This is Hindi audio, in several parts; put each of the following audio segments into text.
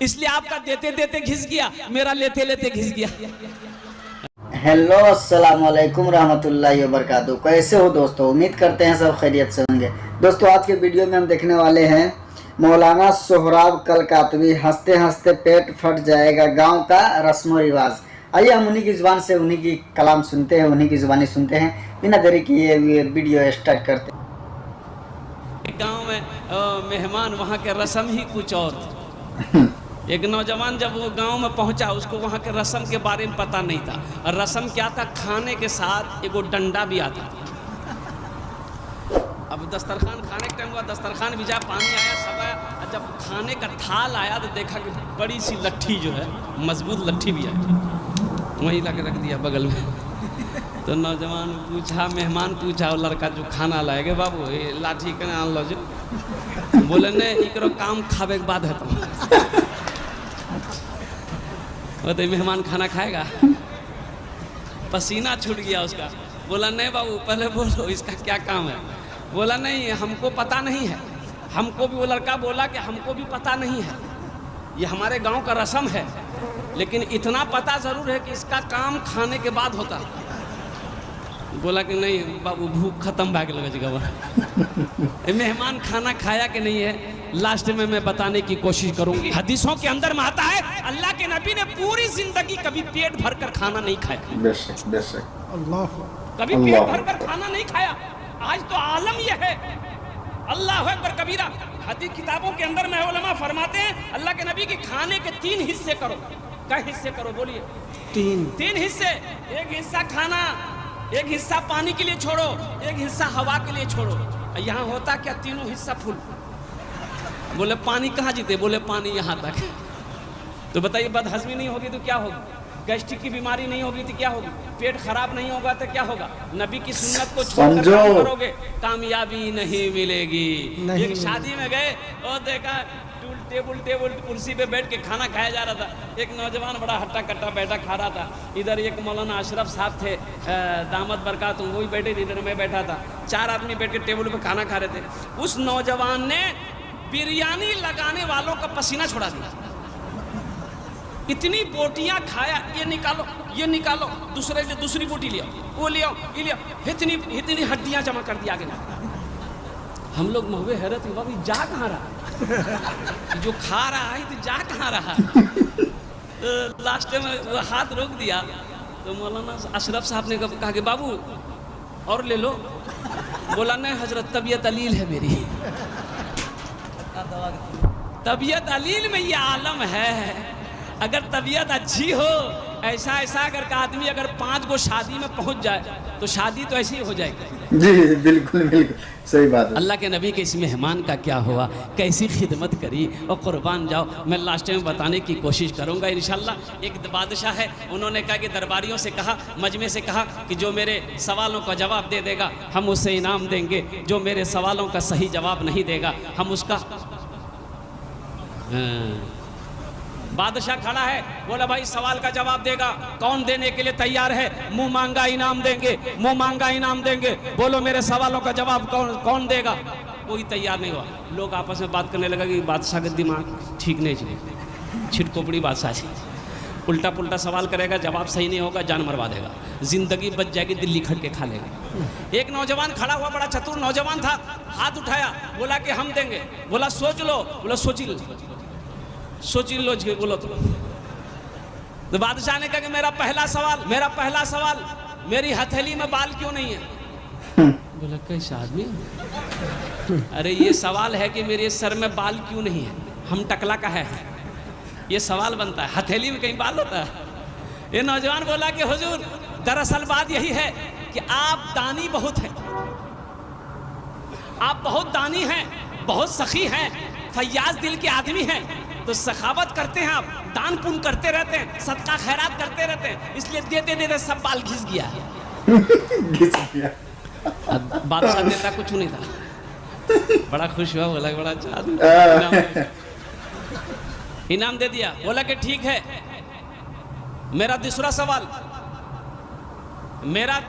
इसलिए आपका देते देते घिस गया, मेरा लेते लेते घिस गया। हेलो अस्सलाम वालेकुम रहमतुल्लाहि व बरकातहू। कैसे हो दोस्तों? उम्मीद करते हैं सब खैरियत से होंगे। दोस्तों आज के वीडियो में हम देखने वाले हैं मौलाना सोहराब कलकातवी, हंसते हंसते पेट फट जाएगा, गांव का रस्म रिवाज। आइए हम उन्हीं की ज़ुबान से उन्हीं की कलाम सुनते हैं, उन्हीं की ज़ुबानी सुनते हैं। बिना देरी की ये वीडियो स्टार्ट करते हैं। गाँव में मेहमान, वहाँ के रस्म ही कुछ और थे। एक नौजवान जब वो गांव में पहुंचा, उसको वहाँ के रस्म के बारे में पता नहीं था। और रस्म क्या था? खाने के साथ एगो डंडा भी आता था। अब दस्तरखान खाने का टाइम हुआ, दस्तरखान बिछा, पानी आया, सब आया। और जब खाने का थाल आया तो देखा कि बड़ी सी लट्ठी जो है, मजबूत लट्ठी भी आई, वहीं ला के रख दिया बगल में। तो नौजवान पूछा, मेहमान पूछा, वो लड़का जो खाना लाएगा, बाबू ये लाठी के आन लो जो। बोले नहीं, इकरो काम खावे के बाद है तो तो मेहमान खाना खाएगा। पसीना छूट गया उसका। बोला नहीं बाबू, पहले बोलो इसका क्या काम है। बोला नहीं, हमको पता नहीं है। हमको भी, वो लड़का बोला कि हमको भी पता नहीं है, ये हमारे गांव का रस्म है, लेकिन इतना पता ज़रूर है कि इसका काम खाने के बाद होता है। बोला कि नहीं बाबू, भूख खत्म भाग लगे जगह। मेहमान खाना खाया कि नहीं है, लास्ट में मैं बताने की कोशिश करूंगी। हदीसों के अंदर में आता है, अल्लाह के नबी ने पूरी जिंदगी कभी पेट भरकर खाना नहीं खाया। बेशक बेशक, अल्लाह, कभी पेट भरकर खाना नहीं खाया। आज तो आलम यह है, अल्लाह अकबर कबीरा। हदीस किताबों के अंदर में उलमा फरमाते हैं, अल्लाह के नबी के खाने के 3 हिस्से करो। क्या हिस्से करो? बोलिए। 3 हिस्से। एक हिस्सा खाना, एक हिस्सा पानी के लिए छोड़ो, एक हिस्सा हवा के लिए छोड़ो। यहाँ होता क्या? तीनों हिस्सा फुल। बोले पानी कहाँ जीते? बोले पानी यहाँ तक। तो बताइए, बदहजमी नहीं होगी तो क्या होगी? गैस्ट्रिक की बीमारी नहीं होगी तो क्या होगी? पेट खराब नहीं होगा तो क्या होगा? नबी की सुन्नत को छोड़कर काम करोगे, कामयाबी नहीं मिलेगी। एक शादी में गए और देखा टेबल कुर्सी पे बैठ के खाना खाया जा रहा था। एक नौजवान बड़ा हट्टा कट्टा बैठा खा रहा था। इधर एक मौलाना अशरफ साहब थे, दामद बरकात, वो भी बैठे थे, इधर मैं बैठा था। 4 आदमी बैठ के टेबल पे खाना खा रहे थे। उस नौजवान ने बिरयानी लगाने वालों का पसीना छुड़ा दिया। इतनी बोटियां खाया, ये निकालो, ये निकालो, दूसरी बोटी लिया, वो लिया, ये लिया, इतनी हड्डियां जमा कर दिया आगे। हम लोग महुए हैरत हुआ, बाबू जा कहाँ रहा? जो खा रहा है तो जा कहाँ रहा? तो लास्ट में वो हाथ रोक दिया। तो मौलाना अशरफ साहब ने कहा कि बाबू और ले लो। बोला नहीं हजरत, तबीयत अलील है मेरी। तबीयत अलील में ये आलम है। अगर तबीयत अच्छी हो, ऐसा अगर का आदमी अगर 5 गो शादी में पहुंच जाए तो शादी तो ऐसी ही हो जाएगी। जी बिल्कुल बिल्कुल सही बात है। अल्लाह के नबी के इस मेहमान का क्या हुआ, कैसी खिदमत करी, और कुर्बान जाओ। मैं लास्ट में बताने की कोशिश करूंगा इंशाल्लाह। एक बादशाह है, उन्होंने कहा कि दरबारियों से कहा, मजमे से कहा कि जो मेरे सवालों का जवाब दे देगा हम उसे इनाम देंगे, जो मेरे सवालों का सही जवाब नहीं देगा हम उसका। बादशाह खड़ा है, बोला भाई सवाल का जवाब देगा, कौन देने के लिए तैयार है? मुंह मांगा इनाम देंगे, मुंह मांगा इनाम देंगे। बोलो मेरे सवालों का जवाब कौन देगा? कोई तैयार नहीं हुआ। लोग आपस में बात करने लगा कि बादशाह का दिमाग ठीक नहीं चले, छिटकोपड़ी बादशाह से उल्टा पुल्टा सवाल करेगा, जवाब सही नहीं होगा, जान मरवा देगा, जिंदगी बच जाएगी, दिल्ली खट के खा लेगा। एक नौजवान खड़ा हुआ, बड़ा चतुर नौजवान था, हाथ उठाया, बोला कि हम देंगे। बोला सोच लो। बोला सोच लो बोलो। तो बादशाह ने कहा कि मेरा पहला सवाल, मेरी हथेली में बाल क्यों नहीं है? बोला कैसा आदमी? अरे ये सवाल है कि मेरे सर में बाल क्यों नहीं है, हम टकला का है, ये सवाल बनता है। हथेली में कहीं बाल होता है? ये नौजवान बोला कि हुजूर दरअसल बात यही है कि आप दानी बहुत हैं, आप बहुत दानी हैं, बहुत सखी हैं, फैयाज दिल के आदमी हैं, तो सखावत करते हैं, आप दान पुण्य करते रहते हैं, सदका खैरात करते रहते हैं, इसलिए देते देते सब बाल घिस गया। बादशाह देता कुछ नहीं था, बड़ा खुश हुआ, बोला बड़ा अच्छा इनाम दे दिया। बोला कि ठीक है, मेरा दूसरा सवाल, मेरा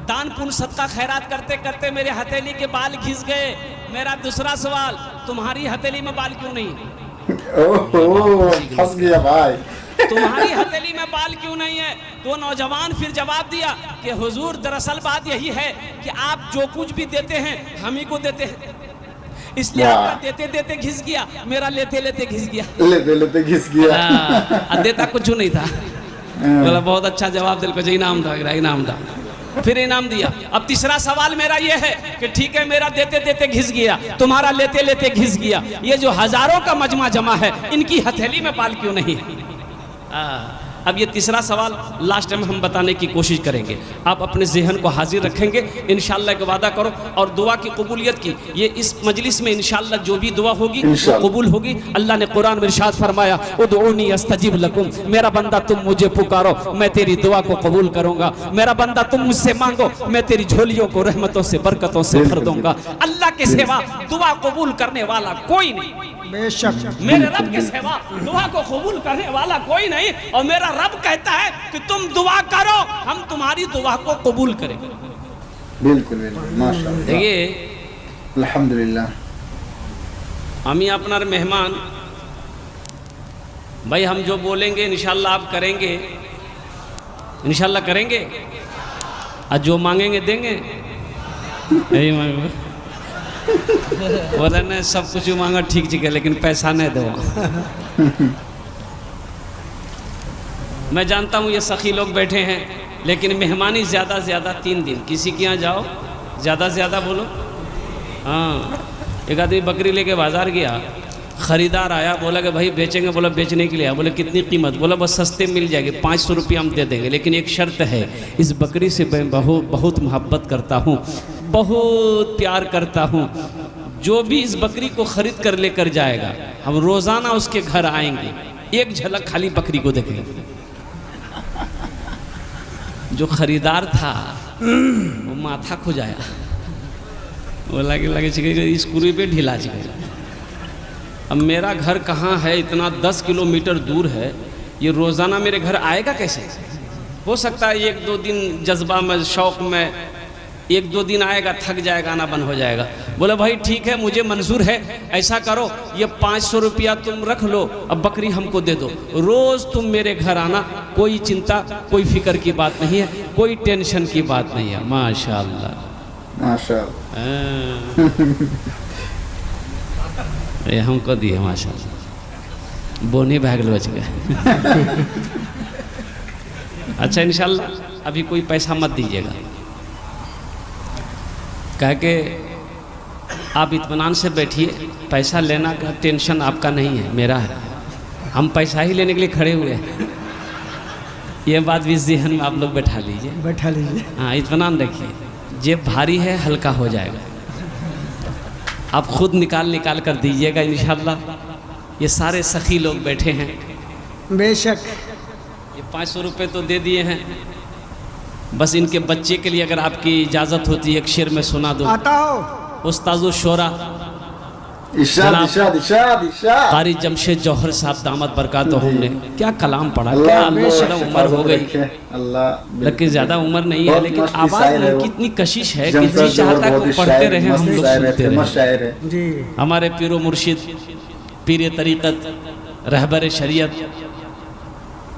दान पुण्य सदका खैरात करते करते मेरे हथेली के बाल घिस गए, मेरा दूसरा सवाल, तुम्हारी हथेली में बाल क्यों नहीं? ओहो फंस गया भाई। तुम्हारी हथेली में बाल क्यों नहीं है? तो नौजवान फिर जवाब दिया कि हुजूर दरअसल बात यही है कि आप जो कुछ भी देते हैं हम ही को देते हैं, इसलिए आपका देते देते घिस गया, मेरा लेते लेते घिस गया। लेते लेते घिस गया। देता कुछ नहीं था। बोला बहुत अच्छा जवाब दिल को इनाम था, इनाम था। फिर इनाम दिया। अब तीसरा सवाल मेरा ये है कि ठीक है मेरा देते देते घिस गया, तुम्हारा लेते लेते घिस गया, ये जो हजारों का मजमा जमा है इनकी हथेली में बाल क्यों नहीं? अब ये तीसरा सवाल लास्ट में हम बताने की कोशिश करेंगे। आप अपने ज़हन को हाजिर रखेंगे, इंशाअल्लाह एक वादा करो और दुआ की कबूलियत की। ये इस मजलिस में इंशाअल्लाह जो भी दुआ होगी वो कबूल होगी। अल्लाह ने कुरान में इरशाद फरमाया, उदऊनी अस्तजिब लकुम, मेरा बंदा तुम मुझे पुकारो मैं तेरी दुआ को कबूल करूंगा। मेरा बंदा तुम मुझसे मांगो मैं तेरी झोलियों को रहमतों से बरकतों से भर दूंगा। अल्लाह के सिवा दुआ कबूल करने वाला कोई नहीं, बेशक मेरे रब के सिवा दुआ को कबूल करने वाला कोई नहीं। और मेरा रब कहता है कि तुम दुआ करो हम तुम्हारी दुआ को कबूल करेंगे। बिल्कुल बिल्कुल माशाअल्लाह। देखिए अल्हम्दुलिल्लाह আমি আপনার मेहमान भाई, हम जो बोलेंगे इंशाल्लाह आप करेंगे, इंशाल्लाह करेंगे और जो मांगेंगे देंगे। यही मांगो बोला ना सब कुछ मांगा ठीक है लेकिन पैसा नहीं दो। मैं जानता हूँ ये सखी लोग बैठे हैं लेकिन मेहमानी ज़्यादा से ज़्यादा 3 दिन। किसी के यहाँ जाओ ज़्यादा से ज़्यादा बोलो। हाँ, एक आदमी बकरी लेके बाज़ार गया, ख़रीदार आया, बोला कि भाई बेचेंगे? बोला बेचने के लिए। बोले कितनी कीमत? बोला बस सस्ते मिल जाएगी, 500 रुपये हम दे देंगे, लेकिन एक शर्त है, इस बकरी से मैं बहुत मोहब्बत करता हूँ, बहुत प्यार करता हूँ। जो भी इस बकरी को ख़रीद कर लेकर जाएगा हम रोज़ाना उसके घर आएंगे, एक झलक खाली बकरी को देखेंगे। जो ख़रीदार था वो माथा खुजाया, बोला कि लगे स्क्रू पे ढीला चाहिए। अब मेरा घर कहाँ है, इतना 10 किलोमीटर दूर है, ये रोज़ाना मेरे घर आएगा कैसे? हो सकता है 1-2 दिन जज्बा में शौक़ में 1-2 दिन आएगा, थक जाएगा, आना बंद हो जाएगा। बोले भाई ठीक है मुझे मंजूर है, ऐसा करो ये 500 रुपया तुम रख लो, अब बकरी हमको दे दो, रोज़ तुम मेरे घर आना, कोई चिंता कोई फिक्र की बात नहीं है, कोई टेंशन की बात नहीं है। माशाअल्लाह ये हमको दिए माशाअल्लाह, बोनी भागल बच गए। अच्छा इंशाअल्लाह अभी कोई पैसा मत दीजिएगा, कह के आप इत्मीनान से बैठिए, पैसा लेना का टेंशन आपका नहीं है, मेरा है। हम पैसा ही लेने के लिए खड़े हुए हैं, ये बात भी ज़हन में आप लोग बैठा लीजिए। हाँ इत्मीनान रखिए, जेब भारी है हल्का हो जाएगा, आप खुद निकाल कर दीजिएगा इंशाअल्लाह। ये सारे सखी लोग बैठे हैं, बेशक ये 500 रुपये तो दे दिए हैं, बस इनके बच्चे के लिए अगर आपकी इजाज़त होती है एक शेर में सुना दो। आता हो उस्ताज़ो शोरा कारी जमशेद जौहर साहब दामद बरकातहू ने क्या कलाम पढ़ा, क्या उम्र हो गई, लेकिन ज़्यादा उम्र नहीं है, लेकिन आवाज़ में कितनी कशिश है कि जी चाहता है पढ़ते रहे, हम लोग सुनते रहे। हमारे पीरो मुर्शिद, पीर तरीक़त, रहबर शरीयत,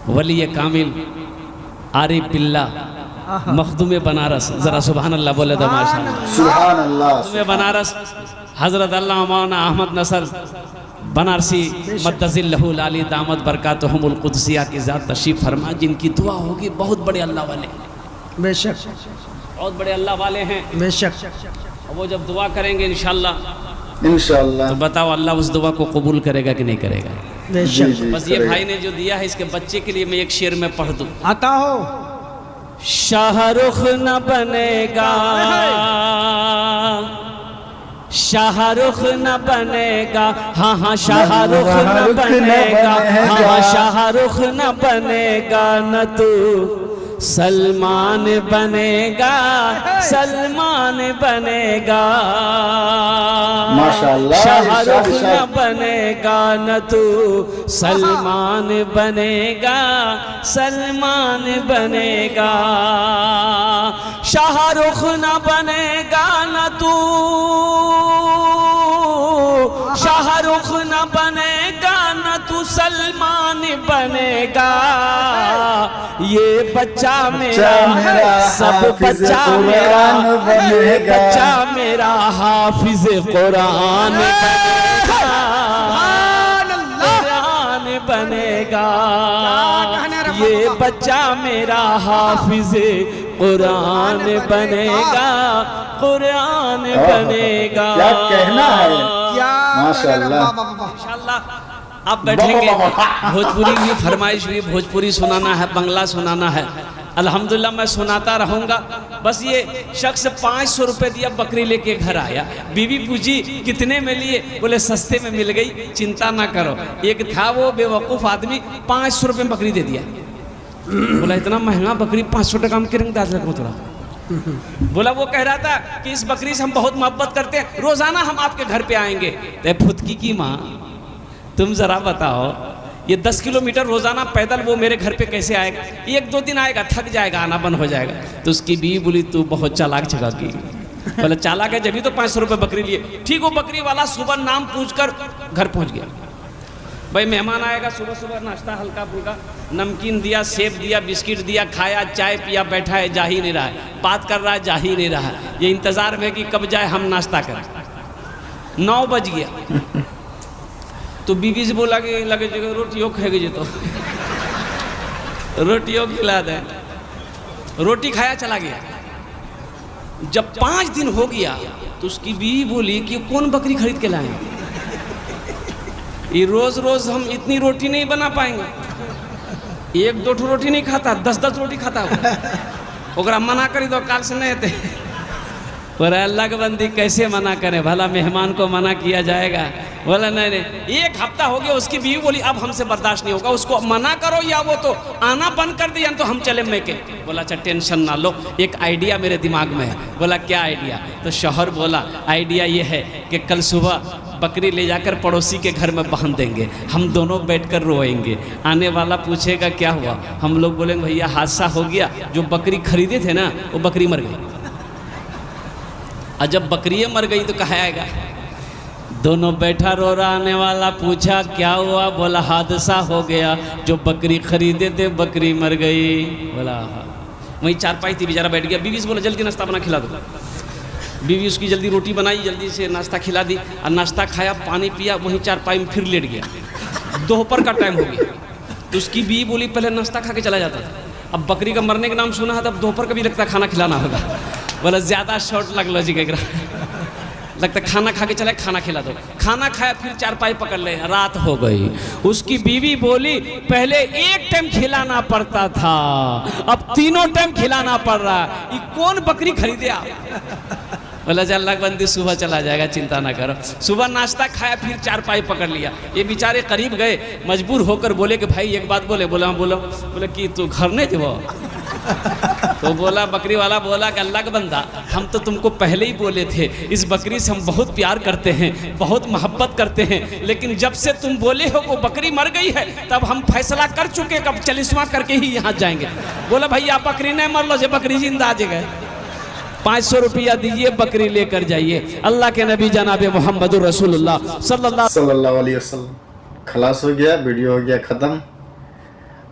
वली कामिल, आरिफ बिल्ला, मखदूम बनारस, ज़रा सुभान अल्लाह बोले तो माशाअल्लाह, सुभान अल्लाह। मखदूम बनारस हज़रत अल्लामा मौलाना अहमद नसर बनारसी मद्दज़िल्लहुल आली दामद बरकातहुमुल कुदसिया की ज़ात तशरीफ़ फरमा, जिनकी दुआ होगी। बहुत बड़े अल्लाह वाले, बेशक बहुत बड़े अल्लाह वाले हैं, बेशक। वो जब दुआ करेंगे इंशाअल्लाह तो बताओ अल्लाह उस दुआ को कबूल करेगा कि नहीं करेगा? बस ये भाई ने जो दिया है इसके बच्चे के लिए मैं एक शेर में पढ़ दूँ। आता हो शाहरुख न बनेगा, शाहरुख न बनेगा, हाँ हाँ शाहरुख न बनेगा, हाँ हाँ शाहरुख न बनेगा, न तू सलमान बनेगा, सलमान बनेगा। माशाअल्लाह। शाहरुख न बनेगा, न तू सलमान बनेगा, सलमान बनेगा। शाहरुख न बनेगा, न तू शाहरुख न बनेगा, न बनेगा, ये बच्चा मेरा सब बच्चा मेरा, ये बच्चा मेरा हाफिज कुरान बनेगा, ये बच्चा मेरा हाफिज कुरान बनेगा, कुरान बनेगा। क्या कहना है, माशाअल्लाह। इंशाअल्लाह आप बैठेंगे, भोजपुरी की फरमाइश हुई, भोजपुरी सुनाना है, बंगला सुनाना है, अल्हम्दुलिल्लाह मैं सुनाता रहूँगा। बस ये शख्स 500 रुपये दिया, बकरी लेके घर आया, बीवी पूछी कितने में लिए, बोले सस्ते में मिल गई, चिंता ना करो। एक था वो बेवकूफ़ आदमी, 500 रुपये में बकरी दे दिया। बोला इतना महंगा बकरी 500 टका में किरण दाद लगो थोड़ा। बोला वो कह रहा था कि इस बकरी से हम बहुत मोहब्बत करते हैं, रोजाना हम आपके घर पे आएंगे। तो फुदकी की माँ तुम जरा बताओ, ये 10 किलोमीटर रोजाना पैदल वो मेरे घर पे कैसे आएगा, 1-2 दिन आएगा, थक जाएगा, आना बंद हो जाएगा। तो उसकी बीवी बोली तू बहुत चालाक जगह की। बोले चालाक है, जब भी तो 500 रुपये बकरी लिए। ठीक वो बकरी वाला सुबह नाम पूछकर घर पहुंच गया। भाई मेहमान आएगा, सुबह सुबह नाश्ता हल्का फुल्का, नमकीन दिया, सेब दिया, बिस्किट दिया, खाया, चाय पिया, बैठा है, जा ही नहीं रहा है, बात कर रहा है, जा ही नहीं रहा है, ये इंतजार में कि कब जाए हम नाश्ता करें। 9 बज गया तो बीवी से बोला कि लगे जगह रोटियों खाएगी जी, तो रोटियों खिला दे। रोटी खाया, चला गया। जब 5 दिन हो गया तो उसकी बीवी बोली कि कौन बकरी खरीद के लाए, ये रोज रोज हम इतनी रोटी नहीं बना पाएंगे, 1-2 रोटी नहीं खाता, 10-10 रोटी खाता ओकरा मना करी दो, काल से नहीं थे। पर अल्लाह के बंदी कैसे मना करें, भला मेहमान को मना किया जाएगा। बोला नहीं नहीं, 1 हफ्ता हो गया, उसकी बीवी बोली अब हमसे बर्दाश्त नहीं होगा, उसको मना करो या वो तो आना बंद कर दिया तो हम चले मैं के। बोला अच्छा टेंशन ना लो, एक आइडिया मेरे दिमाग में है। बोला क्या आइडिया? तो शौहर बोला आइडिया ये है कि कल सुबह बकरी ले जाकर पड़ोसी के घर में बांध देंगे, हम दोनों बैठकर रोएंगे, आने वाला पूछेगा क्या हुआ, हम लोग बोलेंगे भैया हादसा हो गया, जो बकरी खरीदे थे ना वो बकरी मर गई। और जब बकरी मर गई तो कहा आएगा, दोनों बैठा रो रहा, आने वाला पूछा क्या हुआ, बोला हादसा हो गया, जो बकरी खरीदे थे बकरी मर गई। बोला वहीं चारपाई थी, बेचारा बैठ गया। बीवी से बोला जल्दी नाश्ता बना खिला दो। बीवी उसकी जल्दी रोटी बनाई, जल्दी से नाश्ता खिला दी, और नाश्ता खाया, पानी पिया, वहीं चारपाई में फिर लेट गया। दोपहर का टाइम हो गया तो उसकी बीवी बोली पहले नाश्ता खा के चला जाता था, अब बकरी का मरने का नाम सुना है, तब दोपहर का भी लगता खाना खिलाना होगा। बोला ज़्यादा शॉर्ट लग लो जी, लगता खाना खा के चले, खाना खिला दो। खाना खाया, फिर चारपाई पकड़ ले, रात हो गई। उसकी बीवी बोली पहले 1 टाइम खिलाना पड़ता था, अब 3 टाइम खिलाना पड़ रहा, ये कौन बकरी खरीदे आप? बोला अल्लाह बंदी सुबह चला जाएगा, चिंता ना करो। सुबह नाश्ता खाया, फिर चारपाई पकड़ लिया। ये बेचारे करीब गए, मजबूर होकर बोले कि भाई एक बात बोले। बोला बोलो। बोले कि तू घर नहीं थे वो? तो बोला बकरी वाला बोला कि अल्लाह का बंदा, हम तो तुमको पहले ही बोले थे इस बकरी से हम बहुत प्यार करते हैं, बहुत मोहब्बत करते हैं, लेकिन जब से तुम बोले हो वो बकरी मर गई है, तब हम फैसला कर चुके कि अब चलिस्मा करके ही यहाँ जाएंगे। बोला भैया बकरी नहीं मर लो, जे बकरी जिंदा आ जाएगा, 500 रुपया दीजिए, बकरी लेकर जाइए। अल्लाह के नबी जनाब मोहम्मद रसूलुल्लाह सल्लल्लाहु अलैहि वसल्लम। खलास हो गया, वीडियो हो गया ख़त्म।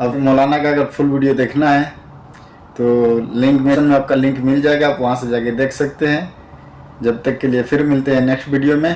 अब मौलाना का अगर फुल वीडियो देखना है तो लिंक में आपका लिंक मिल जाएगा, आप वहाँ से जाके देख सकते हैं। जब तक के लिए फिर मिलते हैं नेक्स्ट वीडियो में।